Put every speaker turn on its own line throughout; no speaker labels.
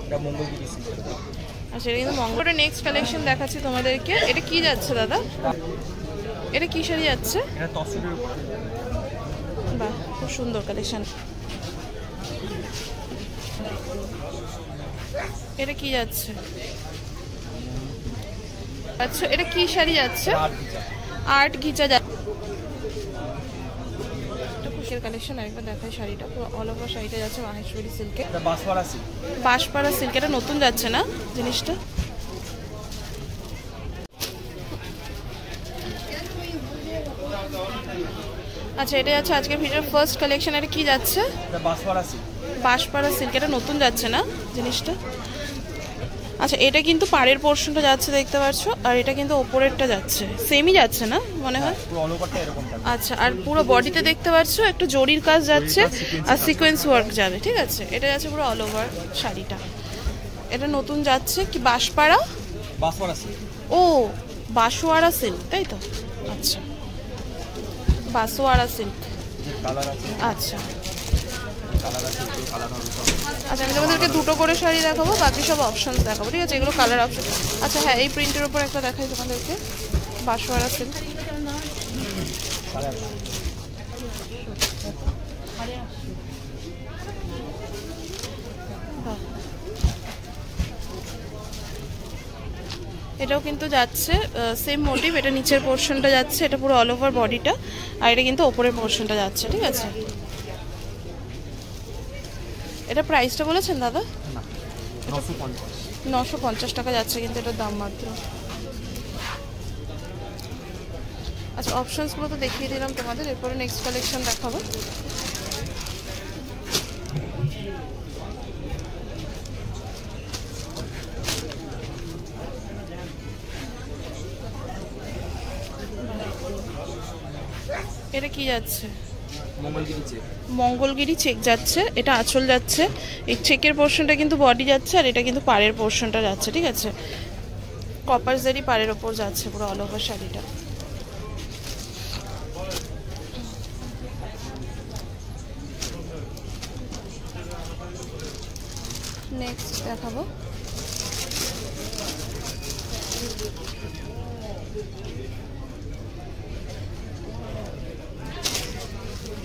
এটা মঙ্গলগিরি সিল্ক।
আচ্ছা এটা কিন্তু মঙ্গলের নেক্সট কালেকশন দেখাচ্ছি তোমাদেরকে। এটা কি যাচ্ছে দাদা? এটা কি শাড়ি যাচ্ছে?
এটা তসরের উপর।
বাহ খুব সুন্দর কালেকশন। এটা কি যাচ্ছে? আচ্ছা এটা কি শাড়ি যাচ্ছে? আর্ট ঘিচা যাচ্ছে। এটা খুশির কালেকশন একবার দেখাই শাড়িটা, পুরো অল ওভার শাড়িটা যাচ্ছে মাহেশ্বরী সিল্কে।
এটা বাঁশপাড়া সিল্ক।
বাঁশপাড়া সিল্ক, এটা নতুন যাচ্ছে না জিনিসটা? আচ্ছা এটা যাচ্ছে আজকের ভিডিওর ফার্স্ট কালেকশন। এটা কি যাচ্ছে?
এটা বাঁশপাড়া সিল্ক।
বাঁশপাড়া সিল্ক, এটা নতুন যাচ্ছে না জিনিসটা? আচ্ছা এটা কিন্তু পাড়ের পোর্শনটা যাচ্ছে দেখতে পাচ্ছ, আর এটা কিন্তু ওপরেরটা যাচ্ছে, সেমই যাচ্ছে না মনে হয়?
পুরো অল ওভারটা এরকম থাকবে।
আচ্ছা আর পুরো বডিতে দেখতে পাচ্ছ একটু জরির কাজ যাচ্ছে আর সিকোয়েন্স ওয়ার্ক যাবে, ঠিক আছে? এটা যাচ্ছে পুরো অল ওভার শাড়িটা। এটা নতুন যাচ্ছে কি বাঁশপাড়া?
বাঁশপাড়া সিল্ক।
ও বাঁশওয়ারা সিল্ক তাই তো? আচ্ছা বাঁশওয়ারা সিল্ক।
কালার আছে।
আচ্ছা
কালার আছে, কালার হবে সব।
আচ্ছা আমি তোমাদেরকে দুটো করে শাড়ি দেখাবো, বাকি সব অপশনস দেখাবো, ঠিক আছে? এগুলো কালার অপশন। আচ্ছা হ্যাঁ এই প্রিন্টের উপর একটা দেখাই তোমাদেরকে, বাঁশওয়ারা সিল্ক। এটাও কিন্তু যাচ্ছে সেম মোটিভ, এটা নিচের পোর্শনটা যাচ্ছে, এটা পুরো অল ওভার বডিটা, আর এটা কিন্তু ওপরের পোর্শনটা যাচ্ছে, ঠিক আছে? এটা প্রাইসটা বলেছেন দাদা? 950 টাকা যাচ্ছে কিন্তু এটার দাম মাত্র। আচ্ছা অপশনসগুলো তো দেখিয়ে দিলাম তোমাদের, এরপরে নেক্সট কালেকশন দেখাবো। এটা কি যাচ্ছে?
মঙ্গলগিরি চেক।
মঙ্গলগিরি চেক যাচ্ছে, এটা আঁচল যাচ্ছে, এই চেকের পোর্শনটা কিন্তু বডি যাচ্ছে, আর এটা কিন্তু পাড়ের পোর্শনটা যাচ্ছে, ঠিক আছে? কপার জারি পাড়ের ওপর যাচ্ছে পুরো অল ওভার শাড়িটা। নেক্সট দেখাবো।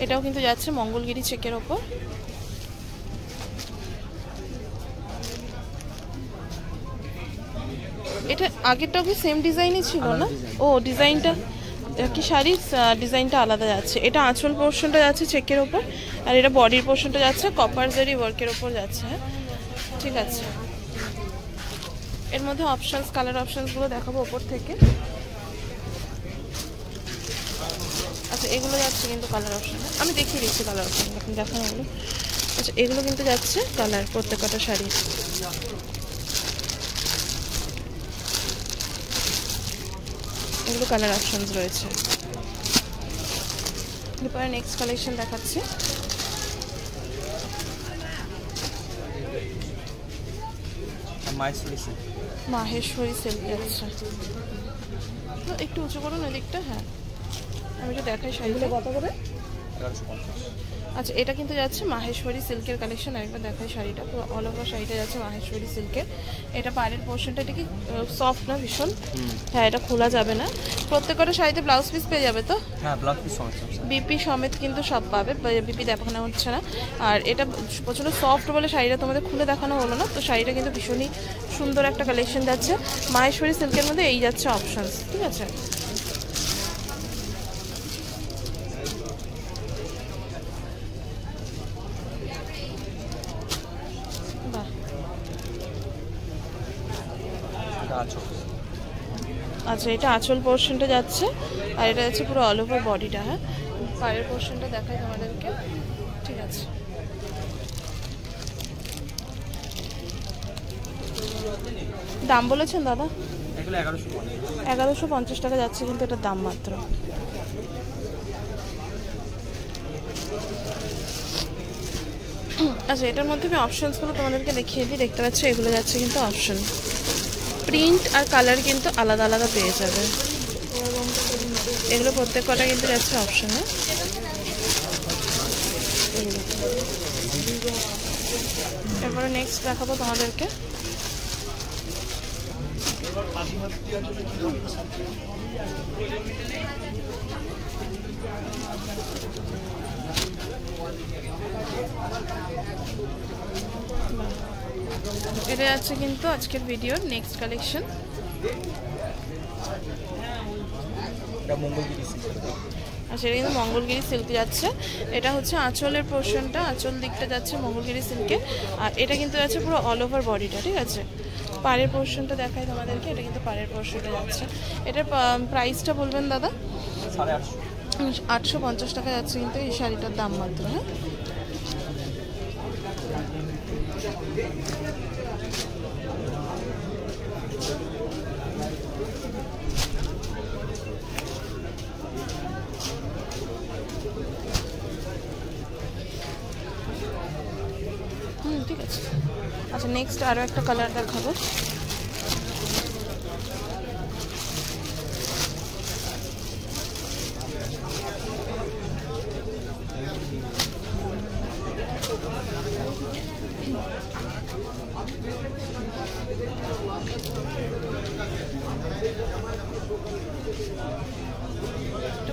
এটাও কিন্তু যাচ্ছে মঙ্গলগিরি চেকের ওপর। এটা আগেরটাও কি সেম ডিজাইনই ছিল না? ও ডিজাইনটা কি শাড়ির ডিজাইনটা আলাদা যাচ্ছে। এটা আঁচল পোর্শনটা যাচ্ছে চেকের ওপর, আর এটা বডির পোর্শনটা যাচ্ছে কপার জারি ওয়ার্কের ওপর যাচ্ছে, হ্যাঁ ঠিক আছে? এর মধ্যে অপশনস কালার অপশনসগুলো দেখাবো ওপর থেকে। আচ্ছা এগুলো যাচ্ছে কিন্তু কালার অপশন, আমি দেখিয়ে দিচ্ছি কালার অপশন এখন দেখানো হলো। আচ্ছা এগুলো কিন্তু যাচ্ছে কালার প্রত্যেকটা শাড়ি। এগুলো কালার অপশনস রয়েছে। এরপরে নেক্সট কালেকশন দেখাচ্ছি। মাহেশ্বরী সিল্ক যাচ্ছে, একটু উঁচু করুন ওই দিকটা। হ্যাঁ আমি একটু দেখাই শাড়িগুলো কত করে। আচ্ছা এটা কিন্তু যাচ্ছে মাহেশ্বরী সিল্কের কালেকশন, একবার দেখাই শাড়িটা, পুরো অল ওভার শাড়িটা যাচ্ছে মাহেশ্বরী সিল্কের। এটা পাড়ের পোর্শনটা, এটা কি সফট না ভীষণ? হ্যাঁ এটা খোলা যাবে না। প্রত্যেকটা শাড়িতে ব্লাউজ পিস পেয়ে যাবে তো?
হ্যাঁ ব্লাউজ পিস সমেত,
বিপি সমেত কিন্তু সব পাবে, বিপি দেখানো হচ্ছে না। আর এটা প্রচন্ড সফট বলে শাড়িটা তোমাদের খুলে দেখানো হলো না, তো শাড়িটা কিন্তু ভীষণই সুন্দর একটা কালেকশন যাচ্ছে মাহেশ্বরী সিল্কের মধ্যে। এই যাচ্ছে অপশনস, ঠিক আছে? আচ্ছা এটা আঁচল পোর্শনটা যাচ্ছে, আর এটা যাচ্ছে পুরো অল ওভার বডিটা। হ্যাঁ পায়ের পোর্শনটা দেখাই তোমাদেরকে, ঠিক আছে? দাম বলেছেন দাদা? 1150 টাকা যাচ্ছে কিন্তু এটার দাম মাত্র। আচ্ছা এটার মধ্যে আমি অপশনসগুলো তোমাদেরকে দেখিয়ে দিই, দেখতে পাচ্ছ এগুলো যাচ্ছে কিন্তু অপশন। প্রিন্ট আর কালার কিন্তু আলাদা আলাদা পেয়ে যাবে, এগুলো প্রত্যেক কটা কিন্তু যাচ্ছে অপশনে। এরপরে নেক্সট দেখাবো তোমাদেরকে। এটা আছে কিন্তু আজকের ভিডিওর নেক্সট কালেকশন। আচ্ছা, এটা কিন্তু মঙ্গলগিরি সিল্কে যাচ্ছে। এটা হচ্ছে আঁচলের পোর্শনটা, আঁচল দিকটা যাচ্ছে মঙ্গলগিরি সিল্কে। আর এটা কিন্তু যাচ্ছে পুরো অল ওভার বডিটা, ঠিক আছে। পাড়ের পোর্শনটা দেখাই তোমাদেরকে, এটা কিন্তু পাড়ের পোর্শনটা যাচ্ছে। এটার প্রাইসটা বলবেন দাদা? 850 টাকা যাচ্ছে কিন্তু এই শাড়িটার দাম মাত্র। হ্যাঁ, ঠিক আছে। আচ্ছা, নেক্সট আরও একটা কালার দেখাবো।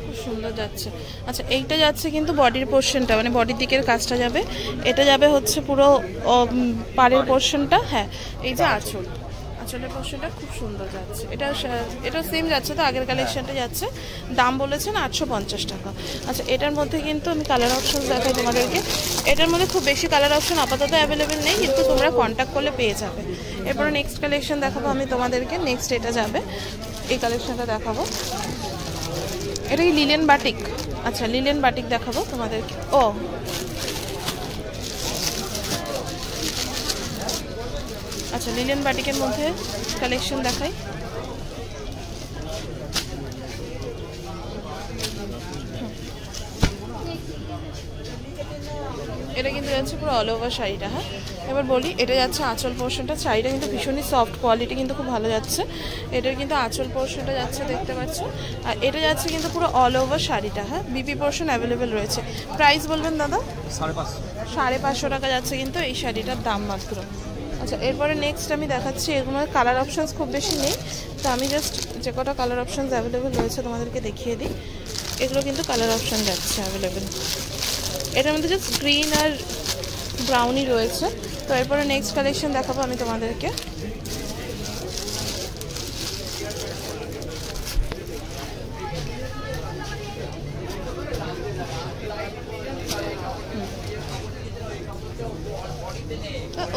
খুব সুন্দর যাচ্ছে। আচ্ছা, এইটা যাচ্ছে কিন্তু বডির পোর্শনটা, মানে বডির দিকের কাজটা যাবে। এটা যাবে হচ্ছে পুরো পাড়ের পোর্শনটা। হ্যাঁ, এই যে আঁচলের পোর্শনটা খুব সুন্দর যাচ্ছে। এটা সেম যাচ্ছে তো, আগের কালেকশনটা যাচ্ছে। দাম বলেছেন 850 টাকা। আচ্ছা, এটার মধ্যে কিন্তু আমি কালার অপশন দেখাই তোমাদেরকে। এটার মধ্যে খুব বেশি কালার অপশন আপাতত অ্যাভেলেবেল নেই, কিন্তু তোমরা কন্ট্যাক্ট করলে পেয়ে যাবে। এরপরে নেক্সট কালেকশন দেখাবো আমি তোমাদেরকে। নেক্সট এটা যাবে, এই কালেকশনটা দেখাবো। এটা কি লিলেন বাটিক? আচ্ছা, লিলেন বাটিক দেখাবো তোমাদেরকে। আচ্ছা, লিলেন বাটিকের মধ্যে কালেকশন দেখাই। এটা কিন্তু যাচ্ছে পুরো অল ওভার শাড়িটা। হ্যাঁ, এবার বলি, এটা যাচ্ছে আঁচল পোর্শনটা। শাড়িটা কিন্তু ভীষণই সফট, কোয়ালিটি কিন্তু খুব ভালো যাচ্ছে। এটার কিন্তু আঁচল পোর্শনটা যাচ্ছে, দেখতে পাচ্ছ। আর এটা যাচ্ছে কিন্তু পুরো অল ওভার শাড়িটা। হ্যাঁ, বিপি পোর্শন অ্যাভেলেবেল রয়েছে। প্রাইস বলবেন দাদা? 550 টাকা যাচ্ছে কিন্তু এই শাড়িটার দাম মাত্র। আচ্ছা, এরপরে নেক্সট আমি দেখাচ্ছি। এগুলোর কালার অপশানস খুব বেশি নেই, তো আমি জাস্ট যে কটা কালার অপশানস অ্যাভেলেবেল রয়েছে তোমাদেরকে দেখিয়ে দিই। এগুলো কিন্তু কালার অপশান যাচ্ছে অ্যাভেলেবেল। এটার মধ্যে জাস্ট গ্রিন আর ব্রাউনই রয়েছে। তো এরপরে নেক্সট কালেকশন দেখাবো আমি তোমাদেরকে।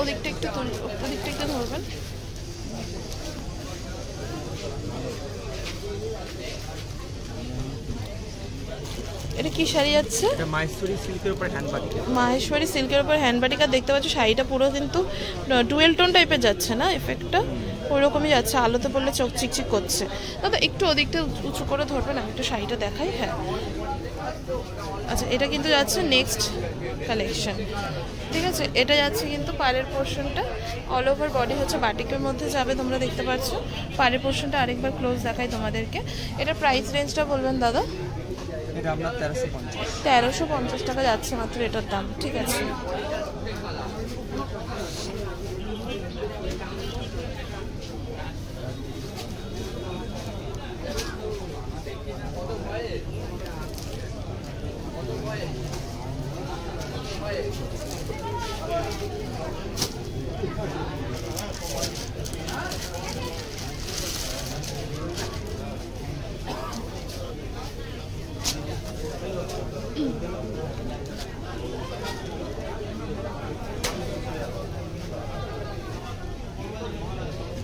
ওদিকটা একটু ধরবেন। এটা কি শাড়ি যাচ্ছে?
মাহেশ্বরী সিল্কের উপর হ্যান্ডবাটিক।
মাহেশ্বরী সিল্কের উপর হ্যান্ডবাটিক। আর দেখতে পাচ্ছ শাড়িটা পুরো কিন্তু ডুয়েল টোন টাইপের যাচ্ছে না, এফেক্টটা ওইরকমই যাচ্ছে। আলোতে পড়লে চোখ চিকচিক করছে। দাদা একটু ওদিকটা উঁচু করে ধরবেন, আমি একটু শাড়িটা দেখাই। হ্যাঁ, আচ্ছা, এটা কিন্তু যাচ্ছে নেক্সট কালেকশন, ঠিক আছে। এটা যাচ্ছে কিন্তু পাড়ের পোর্শনটা, অল ওভার বডি হচ্ছে বাটিকের মধ্যে যাবে, তোমরা দেখতে পাচ্ছ। পাড়ের পোর্শনটা আরেকবার ক্লোজ দেখাই তোমাদেরকে। এটা প্রাইস রেঞ্জটা বলবেন দাদা?
এটা আপনার
1350 টাকা যাচ্ছে মাত্র এটার দাম, ঠিক আছে।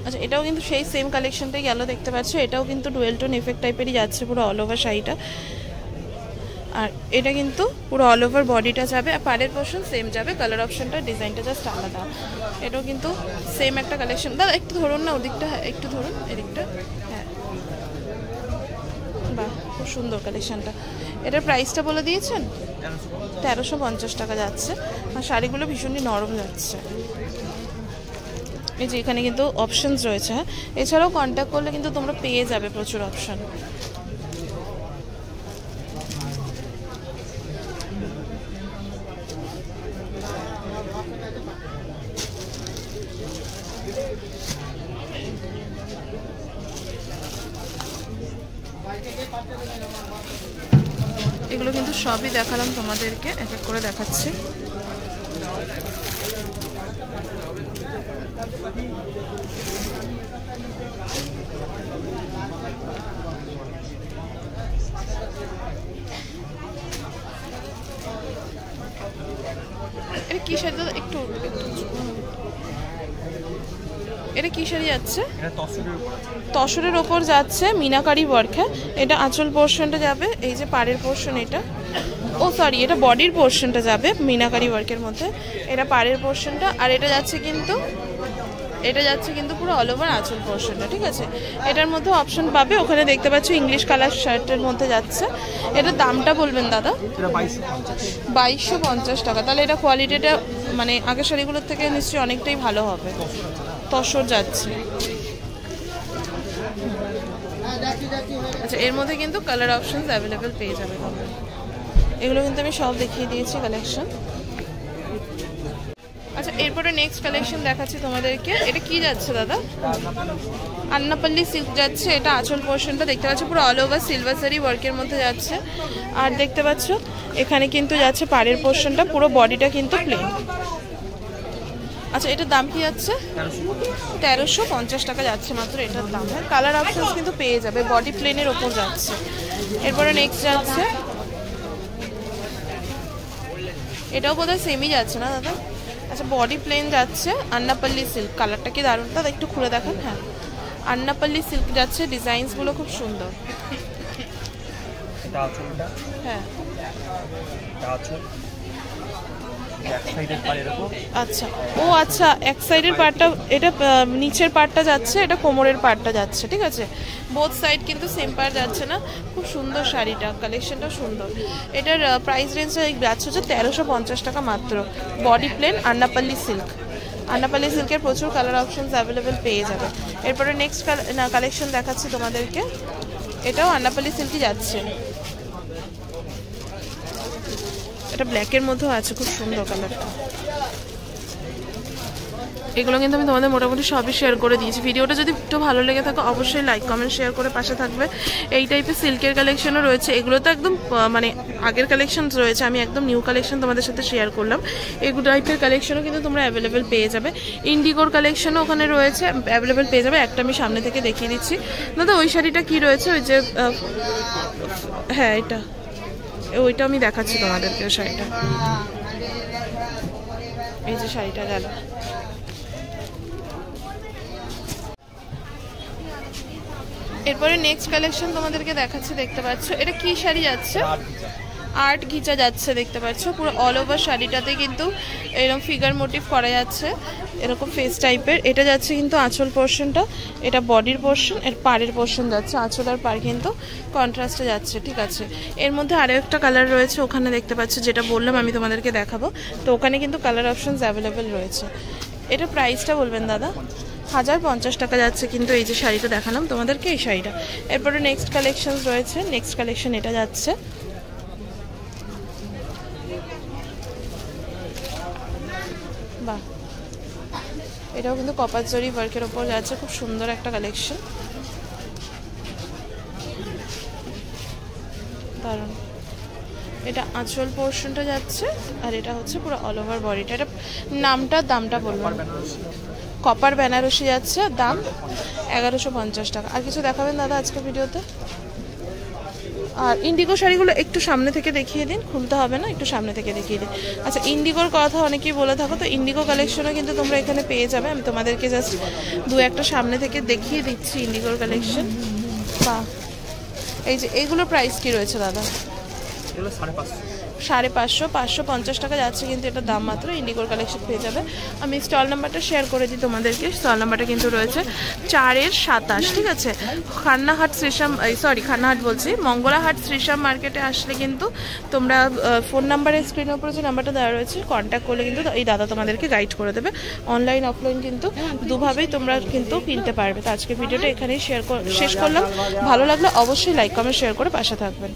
আচ্ছা, এটাও কিন্তু সেই সেম কালেকশনটাই গেল, দেখতে পাচ্ছ। এটাও কিন্তু ডুয়েল টোন এফেক্ট টাইপেরই যাচ্ছে পুরো অল ওভার শাড়িটা। আর এটা কিন্তু পুরো অল ওভার বডিটা যাবে, আর পাড়ের পোর্শন সেম যাবে। কালার অপশনটা, ডিজাইনটা জাস্ট আলাদা। এটাও কিন্তু সেম একটা কালেকশন। দাদা একটু ধরুন না ওদিকটা, হ্যাঁ একটু ধরুন এদিকটা। হ্যাঁ, বাহ, খুব সুন্দর কালেকশনটা। এটার প্রাইসটা বলে দিয়েছেন? 1350 টাকা যাচ্ছে। আর শাড়িগুলো ভীষণই নরম যাচ্ছে। এই যে এখানে কিন্তু অপশনস রয়েছে। হ্যাঁ, এছাড়াও কন্ট্যাক্ট করলে কিন্তু তোমরা পেয়ে যাবে প্রচুর অপশন। সবই দেখালাম তোমাদেরকে, এক এক করে দেখাচ্ছি। এটা কি শাড়ি দাদা? একটু এটা কি শাড়ি যাচ্ছে? তসরের ওপর যাচ্ছে মিনাকারি ওয়ার্কে। এটা আঁচল পোর্শনটা যাবে, এই যে পাড়ের পোর্শন এটা, ও সরি এটা বডির পোর্শনটা যাবে মিনাকারি ওয়ার্কের মধ্যে, এটা পাড়ের পোর্শনটা। আর এটা যাচ্ছে কিন্তু পুরো অল ওভার আঁচল পোর্শনটা, ঠিক আছে। এটার মধ্যে অপশন পাবে, ওখানে দেখতে পাচ্ছ ইংলিশ কালার শার্টের মধ্যে যাচ্ছে। এটার দামটা বলবেন দাদা? 2250 টাকা। তাহলে এটা কোয়ালিটিটা মানে আগের শাড়িগুলোর থেকে নিশ্চয়ই অনেকটাই ভালো হবে। তসর যাচ্ছে। আচ্ছা, এর মধ্যে কিন্তু কালার অপশন অ্যাভেলেবেল পেয়ে যাবে তোমরা। এগুলো কিন্তু আমি সব দেখিয়ে দিয়েছি কালেকশন। আচ্ছা, এরপরে নেক্সট কালেকশন দেখাচ্ছি তোমাদেরকে। এটা কি যাচ্ছে দাদা? আন্নাপল্লী সিল্ক যাচ্ছে। এটা আঁচল পোর্শনটা দেখতে পাচ্ছ পুরো অল ওভার সিলভার সারি ওয়ার্কের মধ্যে যাচ্ছে। আর দেখতে পাচ্ছ এখানে কিন্তু যাচ্ছে পাড়ের পোর্শনটা, পুরো বডিটা কিন্তু প্লেন। আচ্ছা, এটার দাম কি যাচ্ছে? 1350 টাকা যাচ্ছে মাত্র এটার দাম। হ্যাঁ, কালার অপশনস কিন্তু পেয়ে যাবে, বডি প্লেনের ওপর যাচ্ছে। এরপরে নেক্সট যাচ্ছে, এটাও বোধহয় সেমই যাচ্ছে না দাদা? আচ্ছা, বডি প্লেন যাচ্ছে আন্নাপল্লী সিল্ক। কালারটা কি দারুণ দাদা, একটু খুলে দেখান। হ্যাঁ, আন্নাপল্লী সিল্ক যাচ্ছে, ডিজাইনসগুলো খুব সুন্দর। হ্যাঁ, আচ্ছা, ও আচ্ছা, এক সাইডের পার্টটা, এটা নিচের পার্টটা যাচ্ছে, এটা কোমরের পার্টটা যাচ্ছে, ঠিক আছে। বোথ সাইড কিন্তু সেম পার্ট যাচ্ছে না। খুব সুন্দর শাড়িটা, কালেকশনটা সুন্দর। এটার প্রাইস রেঞ্জটা যাচ্ছে হচ্ছে 1350 টাকা মাত্র। Body plain Annapalli silk. Annapalli সিল্কের প্রচুর কালার অপশনস অ্যাভেলেবেল পেয়ে যাবে। এরপরে নেক্সট কালেকশন দেখাচ্ছি তোমাদেরকে। এটাও আন্নাপল্লী সিল্কই যাচ্ছে। এটা ব্ল্যাকের মধ্যেও আছে, খুব সুন্দর কালারটা। এগুলো কিন্তু আমি তোমাদের মোটামুটি সবই শেয়ার করে দিয়েছি। ভিডিওটা যদি একটু ভালো লেগে থাকে অবশ্যই লাইক কমেন্ট শেয়ার করে পাশে থাকবে। এই টাইপের সিল্কের কালেকশনও রয়েছে। এগুলো তো একদম মানে আগের কালেকশন রয়েছে, আমি একদম নিউ কালেকশন তোমাদের সাথে শেয়ার করলাম। এগুলো টাইপের কালেকশনও কিন্তু তোমরা অ্যাভেলেবেল পেয়ে যাবে। ইন্ডিগোর কালেকশনও ওখানে রয়েছে, অ্যাভেলেবেল পেয়ে যাবে। একটা আমি সামনে থেকে দেখিয়ে দিচ্ছি দাদা। ওই শাড়িটা কি রয়েছে? ওই যে হ্যাঁ, এটা ওইটা আমি দেখাচ্ছি তোমাদেরকে। ওই শাড়িটা, এই যে শাড়িটা গেল। এরপরে নেক্সট কালেকশন তোমাদেরকে দেখাচ্ছি, দেখতে পাচ্ছ এটা কি শাড়ি যাচ্ছে? আর্ট ঘিচা যাচ্ছে, দেখতে পাচ্ছ পুরো অল ওভার শাড়িটাতে কিন্তু এরকম ফিগার মোটিভ করা যাচ্ছে, এরকম ফেস টাইপের। এটা যাচ্ছে কিন্তু আঁচল পোর্শনটা, এটা বডির পোর্শন, এর পাড়ের পোর্শন যাচ্ছে। আঁচল আর পাড় কিন্তু কন্ট্রাস্টে যাচ্ছে, ঠিক আছে। এর মধ্যে আরও একটা কালার রয়েছে, ওখানে দেখতে পাচ্ছ, যেটা বললাম আমি তোমাদেরকে দেখাবো। তো ওখানে কিন্তু কালার অপশনস অ্যাভেলেবেল রয়েছে। এটা প্রাইসটা বলবেন দাদা? 1050 টাকা যাচ্ছে কিন্তু এই যে শাড়িটা দেখালাম তোমাদেরকে, এই শাড়িটা। এরপরে নেক্সট কালেকশন রয়েছে। নেক্সট কালেকশন এটা যাচ্ছে, বাহ, এটাও কিন্তু কপার জরি ওয়ার্কের ওপর যাচ্ছে, খুব সুন্দর একটা কালেকশন, দারুণ। এটা আঁচল পোর্শনটা যাচ্ছে, আর এটা হচ্ছে পুরো অল ওভার বডিটা। এটা দামটা বলবেন? কপার বেনারসি যাচ্ছে, দাম 1150 টাকা। আর কিছু দেখাবেন দাদা আজকে ভিডিওতে? আর ইন্ডিগো শাড়িগুলো একটু সামনে থেকে দেখিয়ে দিন, খুলতে হবে না, একটু সামনে থেকে দেখিয়ে দিন। আচ্ছা, ইন্ডিগোর কথা অনেকেই বলে থাকো, তো ইন্ডিগো কালেকশনও কিন্তু তোমরা এখানে পেয়ে যাবে। আমি তোমাদেরকে জাস্ট দু একটা সামনে থেকে দেখিয়ে দিচ্ছি ইন্ডিগোর কালেকশন। বা এই যে এইগুলোর প্রাইস কি রয়েছে দাদা? 550, 550 টাকা যাচ্ছে কিন্তু এটার দাম মাত্র। ইন্ডিগোর কালেকশন পেয়ে যাবে। আমি স্টল নাম্বারটা শেয়ার করে দিই তোমাদেরকে। স্টল নাম্বারটা কিন্তু রয়েছে 4-27, ঠিক আছে। খান্নাহাট শ্রীশ্যাম, খান্নাহাট বলছি, মঙ্গলাহাট শ্রীশ্যাম মার্কেটে আসলে কিন্তু তোমরা ফোন নাম্বারের স্ক্রিনের উপরে যে নাম্বারটা দেওয়া রয়েছে কন্ট্যাক্ট করলে কিন্তু এই দাদা তোমাদেরকে গাইড করে দেবে। অনলাইন অফলাইন কিন্তু দুভাবেই তোমরা কিন্তু কিনতে পারবে। তো আজকে ভিডিওটা এখানেই শেষ করলাম। ভালো লাগলে অবশ্যই লাইক কমেন্ট শেয়ার করে পাশে থাকবেন।